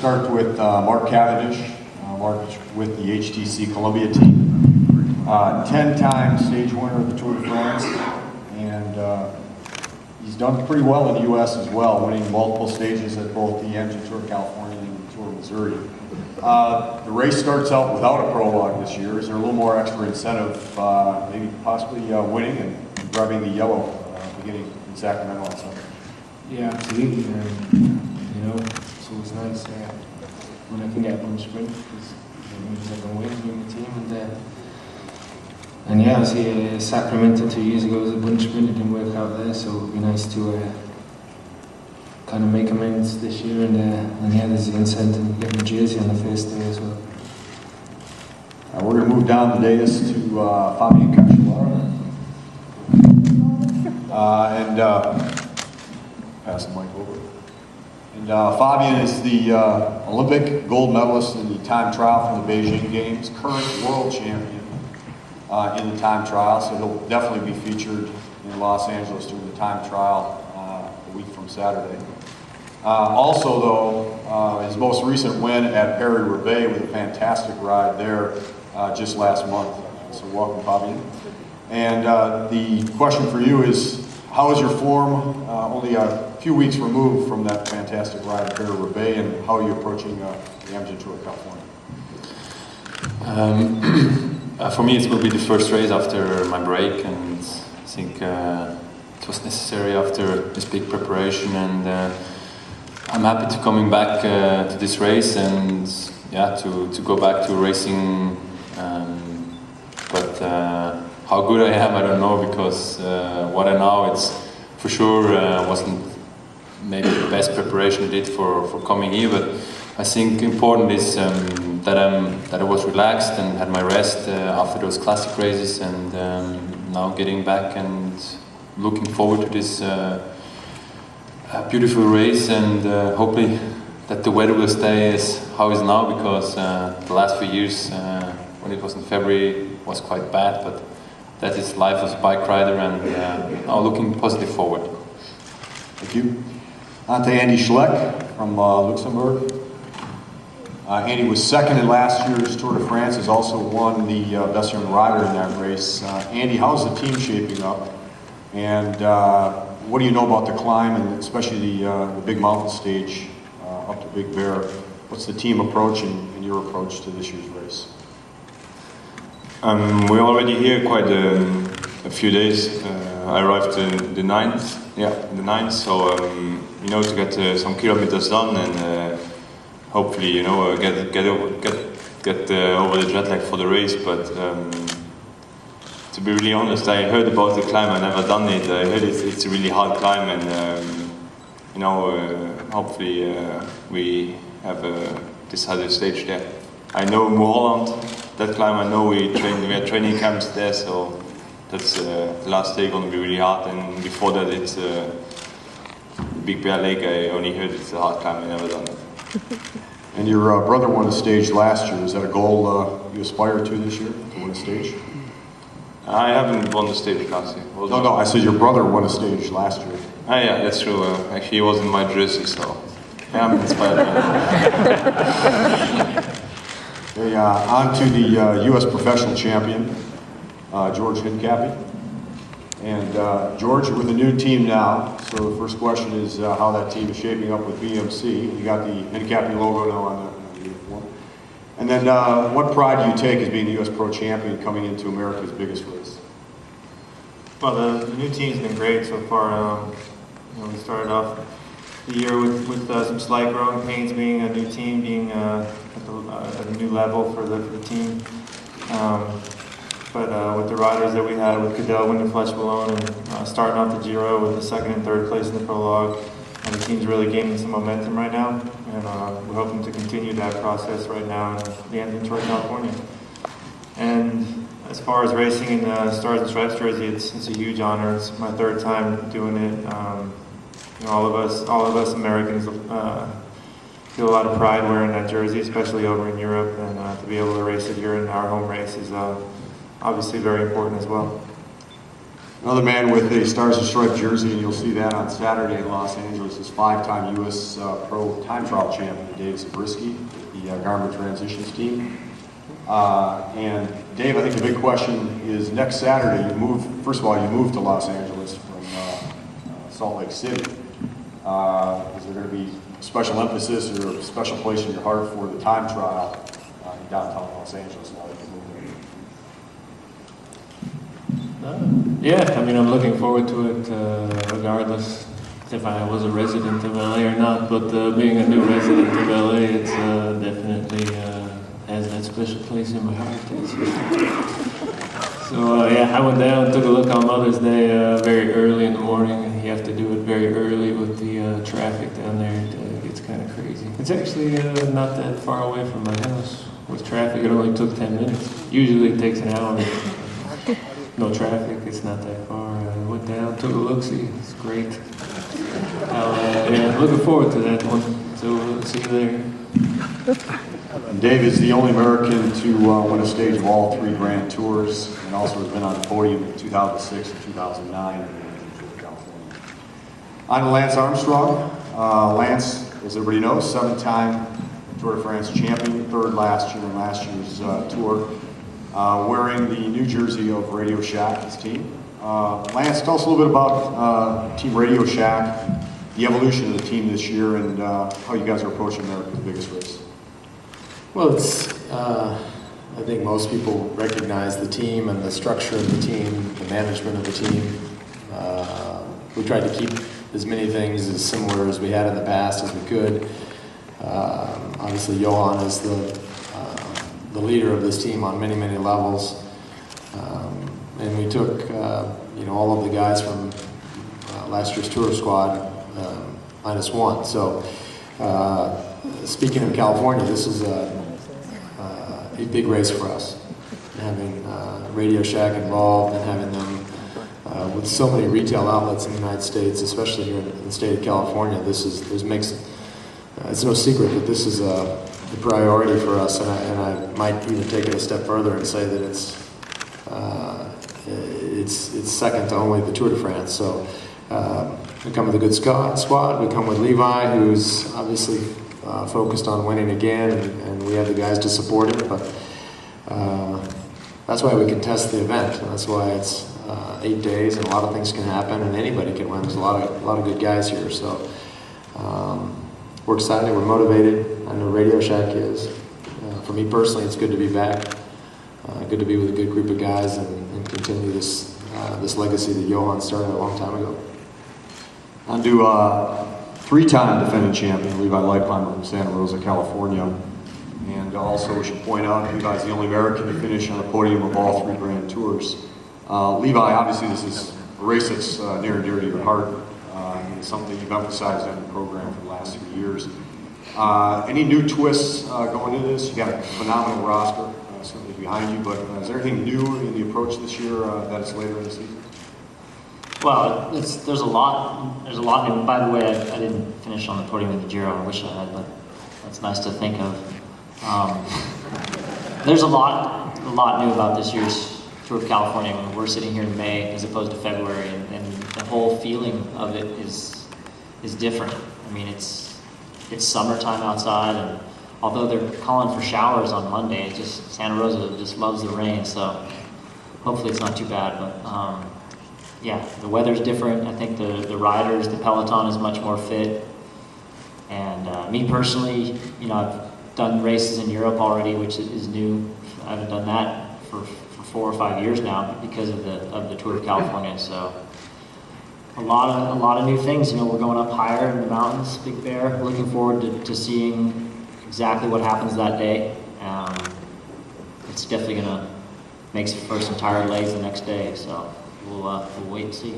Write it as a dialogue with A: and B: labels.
A: start with Mark Cavendish. Mark is with the HTC Columbia team. 10-time stage winner of the Tour de France, and he's done pretty well in the U.S. as well, winning multiple stages at both the Amgen Tour of California and the Tour of Missouri. The race starts out without a prologue this year. Is there a little more extra incentive, maybe possibly winning and grabbing the yellow beginning in Sacramento on Sunday?
B: Yeah, absolutely. You know, it's always nice when I can get one sprint, because it means I can win the team. And yeah, I see Sacramento 2 years ago was a bunch sprint, it didn't work out there, so it would be nice to kind of make amends this year. And yeah, there's the incentive to get my jersey on the first day as well.
A: We're going to move down the dais to Fabian Cancellara. Pass the mic over. And Fabian is the Olympic gold medalist in the time trial from the Beijing Games, current world champion in the time trial, so he'll definitely be featured in Los Angeles during the time trial a week from Saturday. Also, though, his most recent win at Paris-Roubaix with a fantastic ride there just last month. So welcome, Fabian. And the question for you is, how is your form only a few weeks removed from that fantastic ride at Paris-Roubaix, and how are you approaching the Amgen Tour of California?
C: For me, it will be the first race after my break, and I think it was necessary after this big preparation, and I'm happy to coming back to this race, and yeah, to go back to racing. But how good I am, I don't know, because what I know, it's for sure wasn't maybe the best preparation I did for coming here, but I think important is that I was relaxed and had my rest after those classic races, and now getting back and looking forward to this beautiful race, and hopefully that the weather will stay as how it is now, because the last few years when it was in February was quite bad, but that is life as a bike rider, and now looking positive forward.
A: Thank you. On to Andy Schleck from Luxembourg. Andy was second in last year's Tour de France, has also won the Best Young Rider in that race. Andy, how's the team shaping up? And what do you know about the climb, and especially the big mountain stage up to Big Bear? What's the team approach and your approach to this year's race?
D: We're already here quite a few days. I arrived the 9th. Yeah, the 9th. So you know, to get some kilometers done, and hopefully, you know, get over the jet lag for the race. But to be really honest, I heard about the climb. I never done it. I heard it's a really hard climb, and you know, hopefully we have this other stage there. I know Mulholland, that climb. I know we had training camps there, so that's the last day going to be really hard. And before that, it's Big Bear Lake. I only heard it's a hard climb. I never done it.
A: And your brother won a stage last year. Is that a goal you aspire to this year, to win a stage?
D: I haven't won the stage last year.
A: No, I said your brother won a stage last year.
D: Ah, yeah, that's true. Actually, he was in my jersey, so yeah, I'm inspired by that.
A: Okay, on to the U.S. professional champion, George Hincapie. And George, you're with a new team now, so the first question is how that team is shaping up with BMC. You got the Hincapie logo now on the uniform. And then what pride do you take as being the U.S. Pro Champion coming into America's biggest race?
E: Well, the new team's been great so far. You know, we started off the year with some slight growing pains, being a new team, being at a new level for the team. But with the riders that we had, with Cadell winning Fletch Malone, and starting off the Giro with the second and third place in the prologue, and the team's really gaining some momentum right now, and we're hoping to continue that process right now in the Amgen Tour of California. And as far as racing in the Stars and Stripes jersey, it's a huge honor. It's my third time doing it. You know, all of us Americans feel a lot of pride wearing that jersey, especially over in Europe, and to be able to race it here in our home race is obviously very important as well.
A: Another man with a Stars and Stripes jersey, and you'll see that on Saturday in Los Angeles, is 5-time U.S. Pro Time Trial champion Dave Zabriskie with the Garmin Transitions team. And Dave, I think the big question is next Saturday, first of all, you moved to Los Angeles from Salt Lake City. Is there going to be a special emphasis or a special place in your heart for the time trial in downtown Los Angeles now that you moved there?
B: Yeah, I mean, I'm looking forward to it regardless if I was a resident of LA or not, but being a new resident of LA, it's definitely has that special place in my heart. So yeah, I went down, took a look on Mother's Day very early in the morning, and you have to do it very early with the traffic down there. It gets kind of crazy. It's actually not that far away from my house. With traffic, it only took 10 minutes. Usually it takes an hour. No traffic, it's not that far. I went down, took a look-see, it's great. Yeah, looking forward to that one, so we'll see you there.
A: And Dave is the only American to win a stage of all 3 Grand Tours, and also has been on the podium in 2006 and 2009 in California. On to Lance Armstrong. Lance, as everybody knows, 7-time Tour de France champion, 3rd last year in last year's tour. Wearing the new jersey of Radio Shack, his team. Lance, tell us a little bit about Team Radio Shack, the evolution of the team this year, and how you guys are approaching America's biggest race.
F: Well, it's, I think most people recognize the team and the structure of the team, the management of the team. We tried to keep as many things as similar as we had in the past as we could. Obviously, Johan is the leader of this team on many, many levels. And we took, all of the guys from last year's tour squad, -1. So, speaking of California, this is a big race for us. Having Radio Shack involved and having them with so many retail outlets in the United States, especially here in the state of California, it's no secret that this is the priority for us, and I might even take it a step further and say that it's second to only the Tour de France. So we come with a good squad. We come with Levi, who's obviously focused on winning again, and we have the guys to support him. But that's why we contest the event. And that's why it's 8 days, and a lot of things can happen, and anybody can win. There's a lot of good guys here. So we're excited. We're motivated. I know Radio Shack is. For me personally, it's good to be back. Good to be with a good group of guys and continue this legacy that Johan started a long time ago.
A: On to 3-time defending champion Levi Leipheimer from Santa Rosa, California. And also we should point out Levi's the only American to finish on the podium of all 3 Grand Tours. Levi, obviously this is a race that's near and dear to your heart. It's something that you've emphasized on the program for the last few years. Any new twists going into this? You got a phenomenal roster certainly behind you, but is there anything new in the approach this year that is later in the season?
G: Well, there's a lot new. By the way, I didn't finish on the podium in the Giro. I wish I had, but that's nice to think of. There's a lot new about this year's Tour of California. When we're sitting here in May as opposed to February, and the whole feeling of it is different. I mean, it's summertime outside, and although they're calling for showers on Monday, Santa Rosa just loves the rain. So hopefully it's not too bad, but. Yeah, the weather's different. I think the riders, the peloton is much more fit. And me personally, I've done races in Europe already, which is new. I haven't done that for 4 or 5 years now because of the Tour of California. So a lot of new things. We're going up higher in the mountains, Big Bear. Looking forward to seeing exactly what happens that day. It's definitely gonna make for some tired legs the next day. So. We'll wait and see.